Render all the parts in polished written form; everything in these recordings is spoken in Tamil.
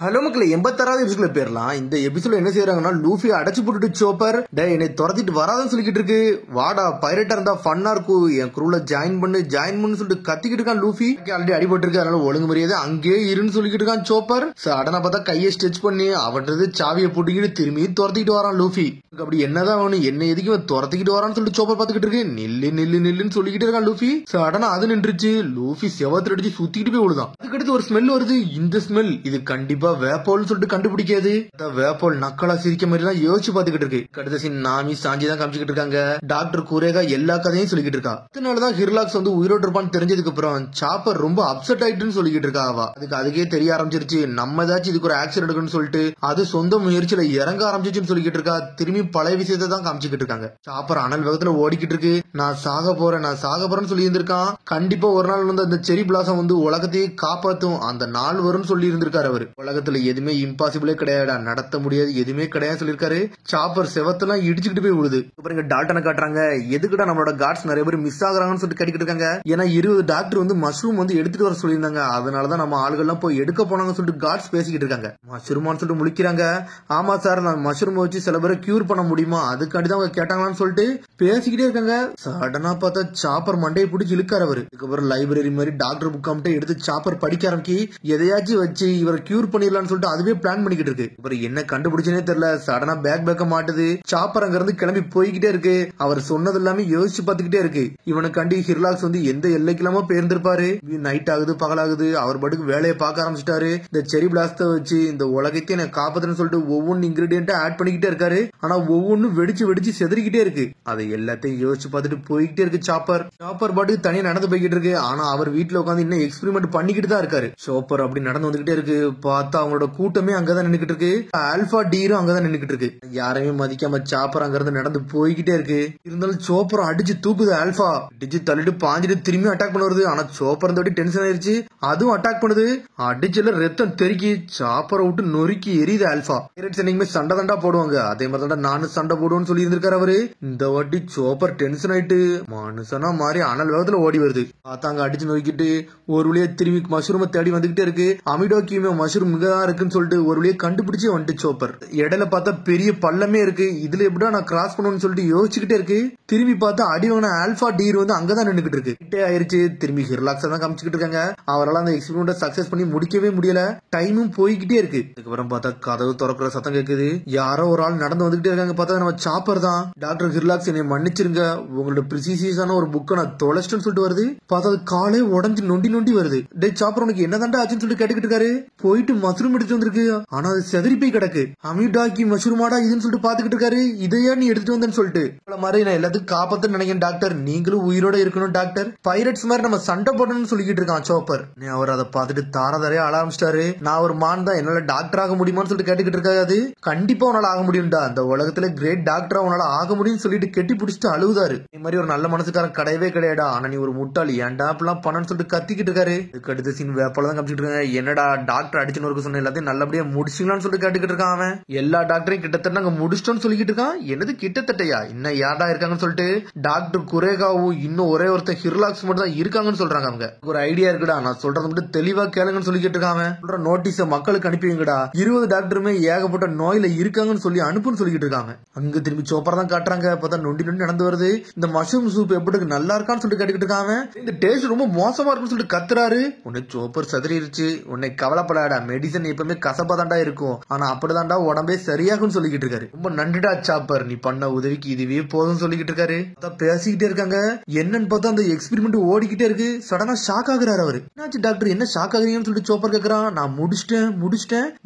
ஹலோ மக்களே, 86வது எபிசோட்ல பேரலாம். இந்த எபிசோட்ல என்ன செய்யறாங்கன்னா, லூஃபி அடைச்சு போட்டுட்டு சோப்பர் என்னை துரத்திட்டு வராதுன்னு சொல்லிக்கிட்டு இருக்கு. வாடா, பைரட்டா இருந்தா ஃபன்னா இருக்கும், என் குரூல ஜாயின் பண்ணு சொல்லிட்டு கத்திக்கிட்டு இருக்கான் லூஃபி. ஆல்ரெடி அடிபட்டு இருக்கு, அதனால ஒழுங்கு மரியாதை அங்கேயே இருன்னு சொல்லிக்கிட்டு இருக்கான் சோப்பர். சடனா பார்த்தா கையை ஸ்ட்ரெச் பண்ணி அவன்றது சாவியை போட்டுக்கிட்டு திரும்பி துரத்திக்கிட்டு வரான் லூஃபி. அப்படி என்னதான் வேணும், என்ன எதுக்கு துரத்திக்கிட்டு வரான்னு சொல்லிட்டு சோப்பர் பாத்துக்கிட்டு இருக்கு. நில்லுன்னு சொல்லிக்கிட்டு இருக்கான் லூஃபி. சடனா அது நின்றுச்சு. லூஃபி செவத்துல அடிச்சு சுத்திக்கிட்டு போய் விழுதான். அதுக்கடுத்து ஒரு ஸ்மெல் வருது. இந்த ஸ்மெல் இது கண்டிப்பா வேப்போல் சொல்லிட்டு கண்டுபிடிக்காது. வேப்போல் நக்கலா சிரிக்க மாதிரி தான் யோசிச்சு பாத்துக்கிட்டு இருக்கு. கடைசி சீன் நாமி சாஞ்சி தான் காமிச்சுக்கிட்டு இருக்காங்க. டாக்டர் குரேகா எல்லா கதையும் சொல்லிக்கிட்டு இருக்கா. அதனாலதான் ஹிர்லாக்ஸ் வந்து உயிரோடு இருப்பான்னு தெரிஞ்சதுக்கு அப்புறம் சாப்பர் ரொம்ப அப்செட் ஆயிட்டுன்னு சொல்லிக்கிட்டு இருக்கா. அவ அதுக்கே தெரிய ஆரம்பிச்சிருச்சு, நம்ம ஏதாச்சும் இதுக்கு ஒரு ஆக்சிடென்ட் எடுக்கணும்னு சொல்லிட்டு அது சொந்த முயற்சியில இறங்க ஆரம்பிச்சிச்சுன்னு சொல்லிக்கிட்டு இருக்கா. திரும்பி பழைய விஷயத்தை தான் காமிச்சுக்கிட்டு இருக்காங்க. சாப்பர் அனல் வேகத்துல ஓடிக்கிட்டு இருக்கு. நான் சாக போறேன்னு சொல்லி இருந்திருக்கான். கண்டிப்பா ஒரு நாள் வந்து அந்த செரி பிளாசம் வந்து உலகத்தையே காப்பாத்தும் அந்த நாள் வரும்னு சொல்லி இருந்திருக்காரு. அவர் உலகத்துல எதுவுமே இம்பாசிபிளே கிடையாது, நடத்த முடியாது எதுவுமே கிடையாது சொல்லிருக்காரு. சாப்பர் செவத்தெல்லாம் இடிச்சுக்கிட்டு போய் விழுது. அப்புறம் டால்டனை காட்டுறாங்க. எதுக்குடா நம்மளோட கார்ட்ஸ் நிறைய பேர் மிஸ் ஆகுறாங்கன்னு சொல்லிட்டு கட்டிக்கிட்டு இருக்காங்க. ஏன்னா 20 டாக்டர் வந்து மஷ்ரூம் வந்து எடுத்துட்டு வர சொல்லியிருந்தாங்க. அதனாலதான் நம்ம ஆளுகள்லாம் போய் எடுக்க போனாங்கன்னு சொல்லிட்டு கார்ட்ஸ் பேசிக்கிட்டு இருக்காங்க. மஷ்ரூமான்னு சொல்லிட்டு முழிக்கிறாங்க. ஆமா சார், நான் மஷ்ரூம் வச்சு சில பேரை கியூர் பண்ண முடியுமா, அதுக்காண்டிதான் அவங்க கேட்டாங்களான்னு சொல்லிட்டு பேசிக்கிட்டே இருக்காங்க. சடனா பார்த்தா சாப்பர் மண்டையை பிடிச்சி இழுக்காரு அவரு. அதுக்கப்புறம் லைப்ரரி மாதிரி டாக்டர் புக் அம்ட்டு எடுத்து சாப்பர் படிக்க ஆரம்பிக்கி எதையாச்சும் வச்சு இவரை கியூர் பண்ணிடலாம்னு சொல்லிட்டு அதுவே பிளான் பண்ணிக்கிட்டு இருக்கு. அப்புறம் என்ன கண்டுபிடிச்சனே தெரியல. சடனா பேக்க மாட்டுது. சாப்பர் அங்க இருந்து கிளம்பி போய்கிட்டே இருக்கு. அவர் சொன்னது எல்லாமே யோசிச்சு பாத்துக்கிட்டே இருக்கு. இவனுக்காண்டி ஹிர்லாக்ஸ் வந்து எந்த எல்லைக்கெல்லாமோ பேர்ந்திருப்பாரு. நைட் ஆகுது, பகலாகுது, அவர் பாட்டுக்கு வேலையை பார்க்க ஆரம்பிச்சிட்டாரு. இந்த செரி பிளாஸ்ட வச்சு இந்த உலகத்தையே நான் காப்பாத்துன்னு சொல்லிட்டு ஒவ்வொன்னு இன்கிரீடியன்ட்டா ஆட் பண்ணிக்கிட்டே இருக்காரு. ஆனா ஒவ்வொன்னும் வெடிச்சு செதறிக்கிட்டே இருக்கு. அதை எல்லாத்தையும் யோசிச்சு பார்த்துட்டு போய்கிட்டே இருக்கு சாப்பர் பாட்டுக்கு தனியா நடந்து போய்கிட்டு இருக்கு. ஆனா அவர் வீட்டுல உட்காந்து இன்னும் எக்ஸ்பெரிமெண்ட் பண்ணிக்கிட்டு தான் இருக்காரு. சாப்பர் அப்படி நடந்து வந்துகிட்டே இருக்கு. பார்த்தா அவங்களோட கூட்டமே அங்கதான் நின்னுக்கிட்டு இருக்கு. ஆல்பா டீரும் அங்கதான் நின்னுக்கிட்டு இருக்கு. யாரையுமே மதிக்காம சாப்பர் அங்க இருந்து நடந்து போய்கிட்டே இருக்கு. இருந்தாலும் சோப்பர் அடிச்சு தூக்குது. ஆல்பா அடிச்சு தள்ளிட்டு பாஞ்சிட்டு திரும்பி அட்டாக் பண்ண வருது. ஆனா சோப்பர் இந்த டென்ஷன் ஆயிருச்சு. அதுவும் அட்டாக் பண்ணுது. அடிச்சுல ரத்தம் தெறிக்கி சாப்பரை விட்டு நொறுக்கி எரியுது ஆல்பா. என்னைக்குமே சண்டை தண்டா போடுவாங்க, அதே மாதிரி தான் நானும் சண்டை போடுவேன்னு சொல்லி இருந்திருக்காரு அவரு. இந்த வாட்டி சோப்பர் டென்ஷன் ஆயிட்டு மனுஷனா மாறி அனல் வேகத்துல ஓடி வருது. பார்த்தாங்க அடிச்சு நோக்கிட்டு ஒரு வழியா திரும்பி மஷ்ரூமை தேடி வந்துகிட்டே இருக்கு. அமிடோக்கியுமே மஷ்ரூம் இங்கதான் இருக்குன்னு சொல்லிட்டு ஒரு வழியை கண்டுபிடிச்சு வந்துட்டு சோப்பர். இடையில பார்த்தா பெரிய பள்ளமே இருக்கு. இதுல எப்படா நான் கிராஸ் பண்ணுவேன்னு சொல்லிட்டு யோசிச்சுக்கிட்டே இருக்கு. திரும்பி பார்த்தா அடிவான ஆல்பா டீர் வந்து அங்கதான் நின்னுக்கிட்டு இருக்கு. கிட்டே ஆயிருச்சு. திரும்பி ஹிர்லாக்ஸ் தான் காமிச்சுக்கிட்டு இருக்காங்க. அவரால் அந்த எக்ஸ்பெரிமெண்ட் சக்சஸ் பண்ணி முடிக்கவே முடியல. டைமும் போய்கிட்டே இருக்கு. அதுக்கப்புறம் பார்த்தா கதவு திறக்கிற சத்தம் கேக்குது. யாரோ ஒரு ஆள் நடந்து வந்துகிட்டே இருக்காங்க. பார்த்தா நம்ம சாப்பர் தான். டாக்டர் ஹிர்லாக்ஸ், என்னை மன்னிச்சிருங்க, உங்களோட பிரிசிசியஸான ஒரு புக்கை நான் தொலைச்சிட்டேன்னு சொல்லிட்டு வருது. பார்த்தா அது காலே உடஞ்சு நொண்டி வருது. டே சாப்பர், உனக்கு என்னதாண்டா ஆச்சுன்னு சொல்லிட்டு கேட்டுக்கிட்டு இருக்காரு. போயிட்டு மஷ்ரூம் எடுத்து வந்திருக்கு. ஆனா அது செதறி போய் கிடக்கு. அமிடாக்கி மஷ்ரூமாடா இதுன்னு சொல்லிட்டு பாத்துக்கிட்டு இருக்காரு. இதையா நீ எடுத்துட்டு வந்தேன்னு சொல்லிட்டு மாதிரி நான் எல்லாத்துக்கும் காப்பாத்து நினைக்கிறேன் டாக்டர், நீங்களும் உயிரோட இருக்கணும் டாக்டர், பைரட்ஸ் மாதிரி நம்ம சண்டை போடணும்னு சொல்லிக்கிட்டு இருக்கான் சோப்பர். அவர் அதை பார்த்துட்டு தாரதாரையா அழ ஆரம்பிச்சிட்டாரு. நான் ஒரு மான் தான், என்னால டாக்டர் ஆக முடியுமான்னு சொல்லிட்டு கேட்டுக்கிட்டு இருக்காது. கண்டிப்பா உன்னால ஆக முடியும்டா, அந்த உலகத்துல கிரேட் டாக்டரா உன்னால ஆக முடியும்னு சொல்லிட்டு கெட்டி பிடிச்சிட்டு அழுகுதாரு. இந்த மாதிரி ஒரு நல்ல மனசுக்காரன் கிடையவே கிடையாடா, ஆனா நீ ஒரு முட்டாளி, ஏன்டா அப்பெல்லாம் பண்ணன்னு சொல்லிட்டு கத்திக்கிட்டு இருக்காரு. இதுக்கு அடுத்த சீன் வேப்பலாம் காமிச்சிட்டு இருக்காங்க. என்னடா டாக்டர் அடிச்சுன்னு இருக்க சொன்ன எல்லாத்தையும் நல்லபடியா முடிச்சிங்களான்னு சொல்லிட்டு கேட்டுக்கிட்டு இருக்கான். அவன் எல்லா டாக்டரையும் கிட்டத்தட்ட நாங்க முடிச்சிட்டோம்னு சொல்லிக்கிட்டு இருக்கான். என்னது கிட்டத்தட்டையா, இன்னும் யாரா இருக்காங்கன்னு சொல்லிட்டு டாக்டர் குரேகாவும் இன்னும் ஒரே ஒருத்தர் ஹிர்லாக்ஸ் மட்டும் தான் இருக்காங்கன்னு சொல்றாங்க. அவங்க ஒரு ஐடியா இருக்குடா, நான் சொல்றத மட்டும் தெளிவா கேளுங்கன்னு சொல்லிக்கிட்டு இருக்காங்க. சொல்ற நோட்டீஸ மக்களுக்கு அனுப்பிவிங்கடா, 20 டாக்டருமே ஏகப்பட்ட நோயில இருக்காங்கன்னு சொல்லி அனுப்புன்னு சொல்லிக்கிட்டு இருக்காங்க. அங்க திரும்பி சோப்பர் தான் காட்டுறாங்க. பார்த்தா நொண்டி நடந்து வருது. இந்த மஷ்ரூம் சூப் எப்படி நல்லா இருக்கான்னு சொல்லிட்டு கேட்டுக்கிட்டு இருக்காங்க. இந்த டேஸ்ட் ரொம்ப மோசமா இருக்குன்னு சொல்லிட்டு கத்துறாரு. உன்னை சோப்பர் சதறிடுச்சு, உன்னை கவலைப்படாடா, மெடிசன் எப்பவுமே கசப்பா தாண்டா இருக்கும், ஆனா அப்படிதான்டா உடம்பே சரியாகும்னு சொல்லிக்கிட்டு இருக்காரு. ரொம்ப நன்றிடா சாப்பர், நீ பண்ண உதவிக்கு இதுவே போதும் சொல்லிக்கிட்டு இருக்காரு. பேசிக்கிட்டே இருக்காங்க. என்னன்னு பார்த்தா அந்த எக்ஸ்பெரிமெண்ட் ஓடிக்கிட்டே இருக்கு. சடனா ஷாக் ஆகுறாரு அவரு. என்னாச்சு டாக்டர், என்ன ஷாக் ஆகுறீங்கன்னு சொல்லிட்டு சோப்பர் கேக்குறான். நான் முடிச்சிட்டேன்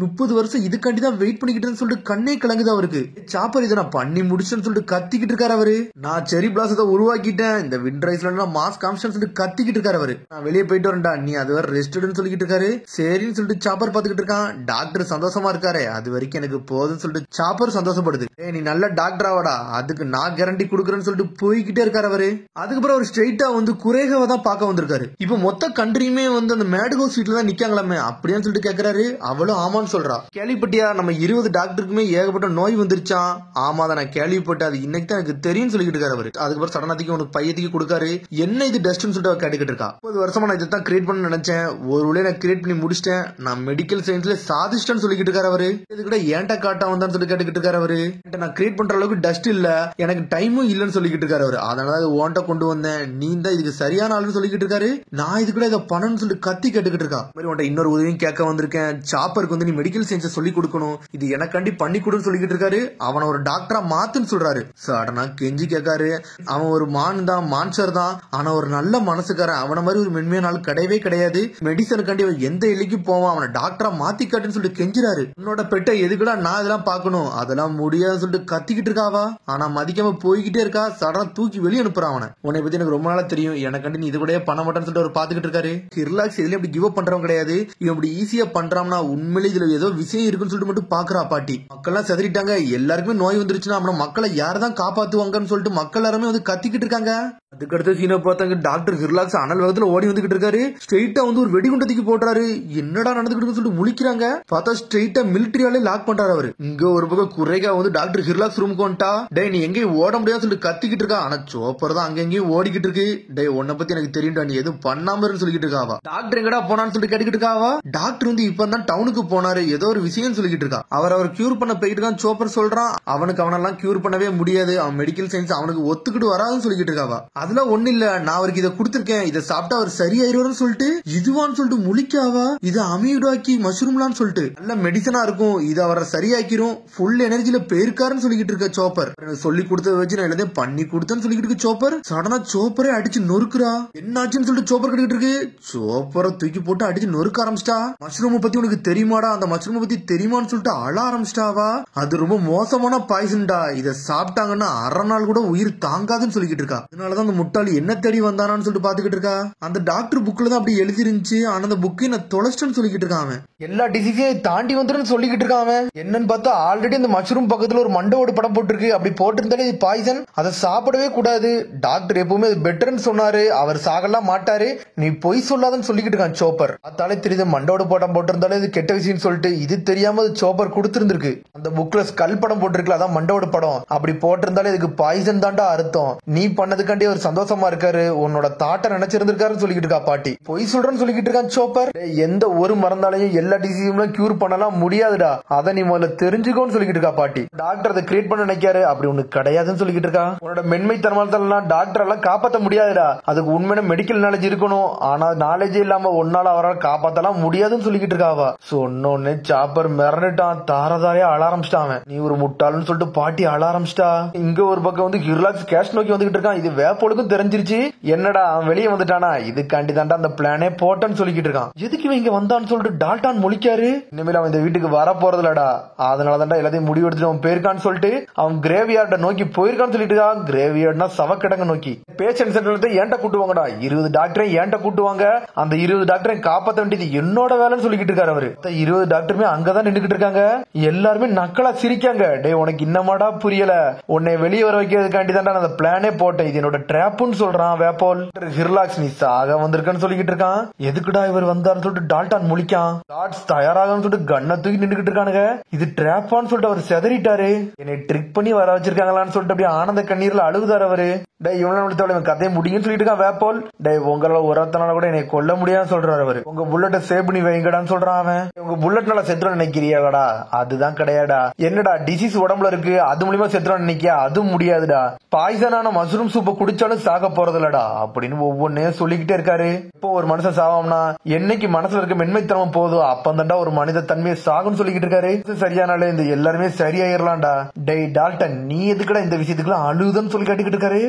30 வருஷம் இதுக்காண்டி தான் வெயிட் பண்ணிக்கிட்டேன்னு சொல்லிட்டு கண்ணே கலங்குது அவருக்கு. சாப்பர் இதை நான் பண்ணி முடிச்சேன்னு சொல்லிட்டு கத்திக்கிட்டு இருக்காரு அவரு. நான் செரி பிளாசத்தை உருவாக்கிட்டேன், இந்த விண்ட்ரைஸ்ல மாஸ் காமிஷன் சொல்லிட்டு கத்திக்கிட்டு இருக்காரு அவரு. நான் வெளியே போயிட்டு வரேன்டா, நீ அது வரை ரெஸ்ட்னு சொல்லிக்கிட்டு இருக்காரு. சரின்னு சொல்லிட்டு சாப்பர் பாத்துக்கிட்டு இருக்கான். டாக்டர் சந்தோஷமா இருக்காரு, அது வரைக்கும் எனக்கு போதும்னு சொல்லிட்டு சாப்பர் சந்தோஷப்படுது. நீ நல்ல டாக்டர் ஆவாடா, அதுக்கு நான் கேரண்டி கொடுக்குறேன்னு சொல்லிட்டு போய்கிட்டே இருக்காரு அவரு. அதுக்கப்புறம் அவர் ஸ்ட்ரெயிட்டா வந்து குரேகாவை தான் பார்க்க வந்திருக்காரு. இப்ப மொத்த கண்ட்ரியுமே வந்து அந்த மேடுகோ ஸ்ட்ரீட்ல தான் நிக்காங்களாமே அப்படின்னு சொல்லிட்டு கேக்குறாரு. அவளும் ஆமான்னு சொல்றா. கேள்விப்பட்டியா, நம்ம 20 டாக்டருக்குமே ஏகப்பட்ட நோய் வந்துருச்சான். ஆமா தான் நான் கேள்விப்பட்டேன், அது இன்னைக்கு தான் எனக்கு தெரியும் சொல்லிக்கிட்டு இருக்காரு அவரு. அதுக்கப்புறம் சடனாத்திக்கு உனக்கு பையத்துக்கு கொடுக்காரு. என்ன இது டஸ்ட்னு சொல்லிட்டு கேட்டுக்கிட்டு இருக்கா. 30 வருஷமா நான் இதை தான் கிரியேட் பண்ண நினைச்சேன், ஒரு வழியை நான் கிரியேட் பண்ணி முடிச்சிட்டேன், நான் மெடிக்கல் மெடிக்கல் சயின்ஸ்ல சாதிஷ்டன் சொல்லிக்கிட்டு இருக்காரு அவரு. இது கூட ஏன்டா காட்டா வந்தான்னு சொல்லி கேட்டுக்கிட்டு இருக்காரு அவரு. நான் கிரியேட் பண்ற அளவுக்கு டஸ்ட் இல்ல, எனக்கு டைமும் இல்லன்னு சொல்லிக்கிட்டு இருக்காரு அவரு. அதனால ஓன்ட்ட கொண்டு வந்தேன், நீ தான் இதுக்கு சரியான ஆளுன்னு சொல்லிக்கிட்டு இருக்காரு. நான் இது கூட இதை பண்ணணும்னு சொல்லிட்டு கத்தி கேட்டுக்கிட்டு இருக்கா. உன்ட்ட இன்னொரு உதவியும் கேட்க வந்திருக்கேன், சாப்பருக்கு வந்து நீ மெடிக்கல் சயின்ஸை சொல்லி கொடுக்கணும், இது எனக்காண்டி பண்ணி கொடுன்னு சொல்லிக்கிட்டு இருக்காரு. அவனை ஒரு டாக்டரா மாத்துன்னு சொல்றாரு. சடனா கெஞ்சி கேட்காரு. அவன் ஒரு மான் தான், மான்சர் தான், ஆனா ஒரு நல்ல மனசுக்காரன். அவன மாதிரி ஒரு மென்மையான ஆள் கிடையவே கிடையாது. மெடிசனுக்காண்டி எந்த எல்லைக்கு போவான், அவனை டாக்டரா மாத்தி காட்டுன்னு சொல்லிட்டு கெஞ்சிறாரு. உன்னோட பெட்டை எதுக்குடா நான் இதெல்லாம் பாக்கணும், அதெல்லாம் முடியாதுன்னு சொல்லிட்டு கத்திக்கிட்டு இருக்காவா. ஆனா மதிக்காம போய்கிட்டே இருக்கா. சடனா தூக்கி வெளியே அனுப்புறான் அவனை. உன்னை பத்தி எனக்கு ரொம்ப நாளா தெரியும், எனக்காண்டி நீ இது கூட பண்ண மாட்டேன்னு சொல்லிட்டு அவர் பாத்துக்கிட்டு இருக்காரு. ஹிர்லாக்ஸ் இதுல இப்படி கிவ் அப் பண்றவன் கிடையாது. இவன் இப்படி ஈஸியா பண்றான்னா உண்மையிலே இதுல ஏதோ விஷயம் இருக்குன்னு சொல்லிட்டு மட்டும் பாக்குறா பாட்டி. மக்கள் எல்லாம் செதறிட்டாங்க, எல்லாருக்குமே நோய் வந்துருச்சுன்னா அப்புறம் மக்களை யாரதான் காப்பாத்துவாங்கன்னு சொல்லிட்டு மக்கள் எல்லாருமே வந்து கத்திக்கிட்டு இருக்காங்க. அதுக்கடுத்து சீனை பார்த்தாங்க டாக்டர் ஹிர்லாக்ஸ் அனல் வேகத்துல ஓடி வந்துகிட்டு இருக்காரு. ஸ்ட்ரெயிட்டா வந்து ஒரு வெடிகுண்டை தூக்கி போடுறாரு. என்னடா நடந்துகிட்டு சொல்லிட்டு முழிக்கிறாங்க. பார்த்தா ஸ்ட்ரெயிட்டா மிலிட்டரியாலே லாக் பண்றாரு அவரு. இங்க ஒரு பக்கம் குறைகா வந்து டாக்டர் ஹிர்லாக்ஸ் ரூமுக்கு வந்துட்டா. டே நீ எங்கேயும் ஓட முடியாது சொல்லிட்டு கத்திக்கிட்டு இருக்கா. ஆனா சோப்பர் தான் அங்கெங்கேயும் ஓடிக்கிட்டு இருக்கு. டே உன்னை பத்தி எனக்கு தெரியும்டா, நீ எதுவும் பண்ணாம சொல்லிக்கிட்டு இருக்காவா. டாக்டர் எங்கடா போனான்னு சொல்லிட்டு கேட்டுக்கிட்டு இருக்காவா. டாக்டர் வந்து இப்ப தான் டவுனுக்கு போனாரு, ஏதோ ஒரு விஷயம் சொல்லிக்கிட்டு இருக்கா. அவர் கியூர் பண்ண போயிட்டு இருக்கான். சோப்பர் சொல்றான் அவனுக்கு அவனெல்லாம் கியூர் பண்ணவே முடியாது, அவன் மெடிக்கல் சயின்ஸ் அவனுக்கு ஒத்துக்கிட்டு வராதுன்னு சொல்லிக்கிட்டு இருக்காவா. அதுல ஒண்ணு இல்ல, நான் அவருக்கு இதை கொடுத்திருக்கேன், இதை சாப்பிட்டா அவர் சரியாயிருவாருன்னு சொல்லிட்டு இதுவான்னு சொல்லிட்டு முழிக்காவா. இது அமீடாக்கி மஷ்ரூம்லான்னு சொல்லிட்டு நல்ல மெடிசனா இருக்கும், இது அவரை சரியாக்கிரும், ஃபுல் எனர்ஜில போயிருக்காருன்னு சொல்லிக்கிட்டு இருக்க சோப்பர். சொல்லி கொடுத்தத வச்சு நான் எல்லாத்தையும் பண்ணி கொடுத்தேன்னு சொல்லிக்கிட்டு இருக்கு சோப்பர். சடனா சோப்பரே அடிச்சு நொறுக்குறா. என்னாச்சுன்னு சொல்லிட்டு சோப்பர் கிட்ட இருக்கு. சோப்பரை தூக்கி போட்டு அடிச்சு நொறுக்க ஆரம்பிச்சிட்டா. மஷ்ரூம் பத்தி உனக்கு தெரியுமாடா, அந்த மஷ்ரூம் பத்தி தெரியுமான்னு சொல்லிட்டு அழ ஆரம்பிச்சிட்டாவா. அது ரொம்ப மோசமான பாய்சன்டா, இதை சாப்பிட்டாங்கன்னா அரை நாள் கூட உயிர் தாங்காதுன்னு சொல்லிக்கிட்டு இருக்கா. அதனாலதான் அந்த முட்டாளி என்ன தேடி வந்தானான்னு சொல்லிட்டு பாத்துக்கிட்டு இருக்கா. அந்த டாக்டர் புக்ல தான் அப்படி எழுதி இருந்துச்சு, ஆனா அந்த புக்கை நான் தொலைச்சிட்டேன்னு சொல்லிக்கிட்டு இருக்கான். எல்லா டிசீஸையும் தாண்டி வந்துருன்னு சொல்லிக்கிட்டு இருக்கான். என்னன்னு பார்த்தா ஆல்ரெடி அந்த மஷ்ரூம் பக்கத்துல ஒரு மண்டோட படம் போட்டிருக்கு. அப்படி போட்டிருந்தாலே இது பாய்சன், அதை சாப்பிடவே கூடாது. டாக்டர் எப்பவுமே அது பெட்டர்னு சொன்னாரு, அவர் சாகலாம் மாட்டாரு, நீ பொய் சொல்லாதன்னு சொல்லிக்கிட்டு இருக்கான் சோப்பர். அதாலே தெரியுது மண்டோட படம் போட்டிருந்தாலே இது கெட்ட விஷயம் சொல்லிட்டு. இது தெரியாம அது சோப்பர் கொடுத்திருந்திருக்கு. அந்த புக்ல ஸ்கல் படம் போட்டிருக்கல, அதான் மண்டோட படம். அப்படி போட்டிருந்தாலே இதுக்கு பாய்சன் தாண்டா அர்த்தம். நீ பண்ணதுக்காண்டி ஒரு சந்தோஷமா இருக்காரு, உன்னோட தாட்ட நினைச்சிருந்திருக்காருன்னு சொல்லிக்கிட்டு இருக்கா பாட்டி. பொய் சொல்றேன்னு சொல்லிக்கிட்டு இருக்கான் சோப்பர். எந்த ஒரு மருந்தாலையும் எல்லா டிசீஸும் கியூர் பண்ணலாம் முடியாதுடா, அதை நீ முதல்ல தெரிஞ்சுக்கோன்னு சொல்லிக்கிட்டு இருக்கா பாட்டி. டாக்டர் அதை கிரியேட் பண்ண நினைக்காரு, அப்படி ஒண்ணு கிடையாதுன்னு சொல்லிக்கிட்டு இருக்கா. உன்னோட மென்மை தரமாலாம் டாக்டர் எல்லாம் காப்பாற்ற முடியாதுடா, அதுக்கு உண்மையான மெடிக்கல் நாலேஜ் இருக்கணும், ஆனா நாலேஜே இல்லாம ஒன்னால அவரால் காப்பாத்தலாம் முடியாதுன்னு சொல்லிக்கிட்டு இருக்காவா. சொன்னோன்னு சாப்பர் மிரண்டுட்டான், தாரதாரையா அழ ஆரம்பிச்சிட்டான். நீ ஒரு முட்டாள்னு சொல்லிட்டு பாட்டி அழ ஆரம்பிச்சிட்டா. இங்க ஒரு பக்கம் வந்து ஹிர்லாக்ஸ் கேஷ் நோக்கி வந்துகிட்டு இருக்கான். இது வேப்போலுக்கும் தெரிஞ்சிருச்சு. என்னடா அவன் வெளியே வந்துட்டானா, இதுக்காண்டி தாண்டா அந்த பிளானே போட்டேன்னு சொல்லிக்கிட்டு இருக்கான். எதுக்கு இவன் இங்க வந்தான்னு சொல்லிட்டு டால்டான் முழிக்காரு. இனிமேல் அவன் இந்த வீட்டுக்கு வர போறதுலடா, அதனால தாண்டா எல்லாத்தையும் முடிவு எடுத்துட்டு அவன் போயிருக்கான்னு சொல்லிட்டு அவன் கிரேவியார்ட நோக்கி போயிருக்கான்னு சொல்லிட்டு இருக்கான். கிரேவியார்ட்னா சவக்கிடங்க நோக்கி. பேஷண்ட் சென்டர்ல ஏன்ட்ட கூட்டுவாங்கடா, 20 டாக்டரை ஏன்ட்ட கூட்டுவாங்க, அந்த 20 டாக்டரை காப்பாற்ற வேண்டியது என்னோட வேலைன்னு சொல்லிக்கிட்டு இருக்காரு அவரு. 20 டாக்டருமே அங்கதான் நின்றுகிட்டு இருக்காங்க. எல்லாருமே நக்கலா சிரிக்காங்க. டே உனக்கு இன்னமாடா புரியல, உன்னை வெளியே வர வைக்கிறதுக்காண்டி தாண்டா அந்த பிளானே போட்டேன், இது என்னோட ட்ராப்னு சொல்றான் வேப்போல். ஹிர்லாக்ஸ் நீ சாக வந்திருக்கான்னு சொல்லிக்கிட்டு இருக்கான். எதுக்குடா இவர் வந்தாருன்னு சொல்லிட்டு டால்டான் முழிக்கான். டாட்ஸ் தயாராகன்னு சொல்லிட்டு கண்ணை தூக்கி நின்றுகிட்டு இருக்கானுங்க. இது ட்ராப்பான்னு சொல்லிட்டு அவர் செதறிட்டாரு. என்னை ட்ரிக் பண்ணி வர வச்சிருக்காங்களான்னு சொல்லிட்டு அப்படியே ஆனந்த கண்ணீர்ல அழுகுதாரு அவரு. டே இவன் கதையை முடியும்னு சொல்லிட்டு இருக்கான் வேப்போல். டே உங்களால ஒருத்தனால கூட என்னை கொல்ல முடியாதுன்னு சொல்றாரு அவரு. உங்க புல்லட்டை சேவ் பண்ணி வைங்கடான்னு சொல்றான் அவன். உங்க புல்லட்னால செத்துறோம் நினைக்கிறியாடா, அதுதான் கிடையாடா. என்னடா டிசீஸ் உடம்புல இருக்கு, அது மூலியமா செத்துறோம் நினைக்கியா, அதுவும் முடியாதுடா. பாய்சனான மஷ்ரூம் சூப்பை குடிச்சாலும் சாக போறதில்லடா அப்படின்னு ஒவ்வொன்னையும் சொல்லிக்கிட்டே இருக்காரு. இப்போ ஒரு மனுஷன் சாவாம்னா என்னைக்கு மனசுல இருக்க மென்மைத்தனம் போதும் அப்பந்தாண்டா ஒரு மனித தன்மையை சாகுன்னு சொல்லிக்கிட்டு இருக்காரு. சரியானாலே இந்த எல்லாருமே சரியாயிரலாம்டா. டே டால்டன் நீ எதுக்குடா இந்த விஷயத்துக்குலாம் அழுதுன்னு சொல்லி கேட்டுக்கிட்டு இருக்காரு.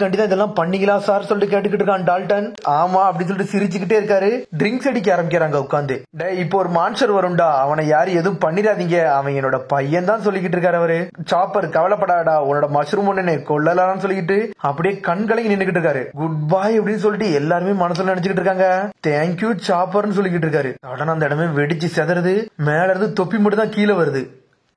கண்டிதான் இதெல்லாம் பண்ணிக்கலாம் சார் சொல்லிட்டு கேட்டுக்கிட்டு இருக்கான் டால்டன். ஆமா அப்படின்னு சொல்லிட்டு சிரிச்சுக்கிட்டே இருக்காரு. ட்ரிங்க்ஸ் அடிக்க ஆரம்பிக்கிறாங்க உட்காந்து. டே இப்போ ஒரு மான்ஸ்டர் வரும்டா, அவனை யாரும் எதுவும் பண்ணிடாதீங்க, அவன் என்னோட பையன் தான் சொல்லிக்கிட்டு இருக்காரு அவரு. சாப்பர் கவலைப்படாடா, உன்னோட மஷ்ரூம் ஒண்ணு கொல்லலாம்னு சொல்லிக்கிட்டு அப்படியே கண்கலங்கி நின்னுக்கிட்டு இருக்காரு. குட் பாய் அப்படின்னு சொல்லிட்டு எல்லாருமே மனசுல நினைச்சுக்கிட்டு இருக்காங்க. தேங்க்யூ சாப்பர்னு சொல்லிக்கிட்டு இருக்காரு. உடனே அந்த இடமே வெடிச்சு செதறது, மேல இருந்து தொப்பி மட்டும் தான் கீழே வருது.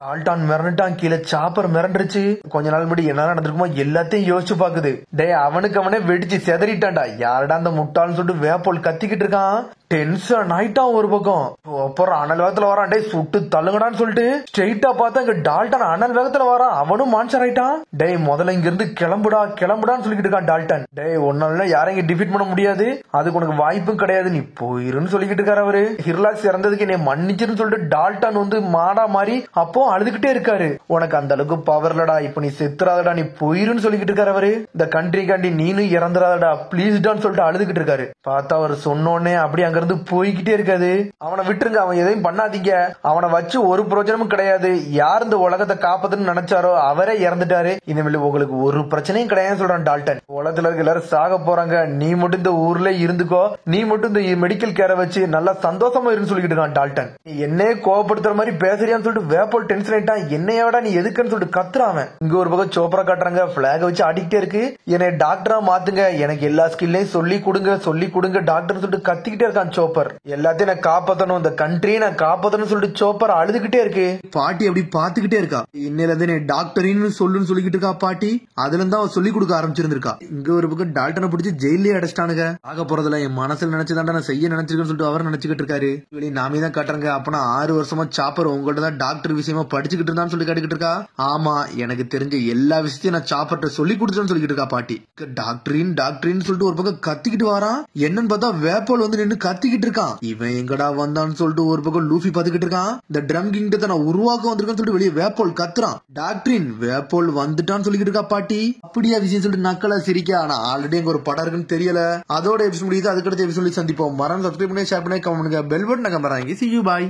டால்டான் மிரண்டுட்டான், கீழே சாப்பர் மிரண்டுருச்சு. கொஞ்ச நாள் முன்னாடி என்ன நடந்திருக்குமோ எல்லாத்தையும் யோசிச்சு பாக்குது. டே அவனுக்கு அவனே வெடிச்சு செதறிட்டான்டா. யாரடா அந்த முட்டாள்னு சொல்லிட்டு வேப்போல் கத்திக்கிட்டு இருக்கான். டென்ஷன் ஆயிட்டான் ஒரு பக்கம். அப்புறம் அனல் வேகத்துல வரான். டே சுட்டு தள்ளுங்கடான்னு சொல்லிட்டு ஸ்ட்ரெயிட்டா பார்த்தா இங்க டால்டன் அனல் வேகத்துல வரான். அவனும் மான்சர் ஆயிட்டான். டே முதல்ல இங்க இருந்து கிளம்புடான்னு சொல்லிட்டு இருக்கான் டால்டன். டே ஒன்னால யாரும் இங்க டிஃபீட் பண்ண முடியாது, அதுக்கு உனக்கு வாய்ப்பும் கிடையாது, நீ போயிருன்னு சொல்லிக்கிட்டு இருக்காரு அவரு. ஹிர்லாக்ஸ் இறந்ததுக்கு என்னை மன்னிச்சிருன்னு சொல்லிட்டு டால்டன் வந்து மாடா மாறி அப்போ அழுதுகிட்டே இருக்காரு. உனக்கு அந்த அளவுக்கு பவர்லடா, இப்ப நீ செத்துறாதடா, நீ போயிருன்னு சொல்லிக்கிட்டு இருக்காரு அவரு. இந்த கண்ட்ரி காண்டி நீனும் இறந்துறாதடா பிளீஸ்டான்னு சொல்லிட்டு அழுதுகிட்டு இருக்காரு. பார்த்தா அவர் சொன்னோன்னே அப்படி அங்க இருந்து போய்கிட்டே இருக்காது. அவனை விட்டுருங்க, அவன் எதையும் பண்ணாதீங்க, அவனை வச்சு ஒரு பிரயோஜனமும் கிடையாது. யார் இந்த உலகத்தை காப்பதுன்னு நினைச்சாரோ அவரே இறந்துட்டாரு. இனிமேல் உங்களுக்கு ஒரு பிரச்சனையும் கிடையாது சொல்றான் டால்டன். உலகத்துல இருக்க எல்லாரும் சாக போறாங்க, நீ மட்டும் இந்த ஊர்ல இருந்துக்கோ, நீ மட்டும் இந்த மெடிக்கல் கேரை வச்சு நல்லா சந்தோஷமா இருந்து சொல்லிக்கிட்டு இருக்கான் டால்டன். என்னையே கோவப்படுத்துற மாதிரி பேசுறியான்னு சொல்லிட்டு வேப்போல் டென்ஷன் ஆயிட்டான். என்னையோட நீ எதுக்குன்னு சொல்லிட்டு கத்துறான். இங்க ஒரு பக்கம் சோப்ரா காட்டுறாங்க, பிளாக வச்சு அடிக்கிட்டே இருக்கு. என்னை டாக்டரா மாத்துங்க, எனக்கு எல்லா ஸ்கில்லையும் சொல்லி கொடுங்க டாக்டர் சொல்லிட்டு கத்திக்கிட்டே இருக்கான் சோப்பர். எல்லாத்தையும் நான் காப்பாத்தணும், இந்த கண்ட்ரியை நான் காப்பாத்தணும் சொல்லிட்டு சோப்பர் அழுதுகிட்டே இருக்கு. பாட்டி அப்படி பாத்துக்கிட்டே இருக்கா. இன்னையில இருந்து டாக்டரின்னு சொல்லுன்னு சொல்லிக்கிட்டு இருக்கா பாட்டி. அதுல இருந்து அவ சொல்லி கொடுக்க ஆரம்பிச்சிருந்திருக்கா. இங்க ஒரு பக்கம் டால்டனை பிடிச்சி ஜெயிலே அடைச்சிட்டானுங்க. ஆக போறதுல என் மனசுல நினைச்சதாண்டா நான் செய்ய நினைச்சிருக்கேன்னு சொல்லிட்டு அவர் நினைச்சுக்கிட்டு இருக்காரு. வெளியே நாமே தான் காட்டுறாங்க. அப்பனா 6 வருஷமா சாப்பர் உங்கள்ட்ட தான் டாக்டர் விஷயமா படிச்சுக்கிட்டு இருந்தான்னு சொல்லி கேட்டுக்கிட்டு இருக்கா. ஆமா, எனக்கு தெரிஞ்ச எல்லா விஷயத்தையும் நான் சாப்பர்ட்ட சொல்லி கொடுத்துட்டேன்னு சொல்லிக்கிட்டு இருக்கா பாட்டி. டாக்டரின்னு சொல்லிட்டு ஒரு பக்கம் கத்திக்கிட்டு வரான். என்னன்னு பார்த்தா வேப்போல் வந்து நின்று கத்திக்கிட்டு இருக்கான். இவன் எங்கடா வந்தான்னு சொல்லிட்டு ஒரு பக்கம் லூஃபி பாத்துக்கிட்டு இருக்கான். இந்த ட்ரம் கிங்டத்தை நான் உருவாக்க வந்திருக்கேன்னு சொல்லிட்டு வெளியே வேப்போல் கத்துறான். டாக்டரின் வேப்போல் வந்துட்டான்னு சொல்லிக்கிட்டு இருக்கா பாட்டி. அப்படியா விஷயம் சொல்லிட்டு நக்கலா சிரிக்க. ஆனா ஆல்ரெடி எங்க ஒரு படம் இருக்குன்னு தெரியல. அதோட எபிசோட் முடியுது. அதுக்கடுத்த எபிசோட் சந்திப்போம். மறந்து சப்ஸ்கிரைப் பண்ணி ஷேர் பண்ணி கமெண்ட் பண்ணுங்க. பெல் பட்டன் நம்பறாங்க. See you, bye.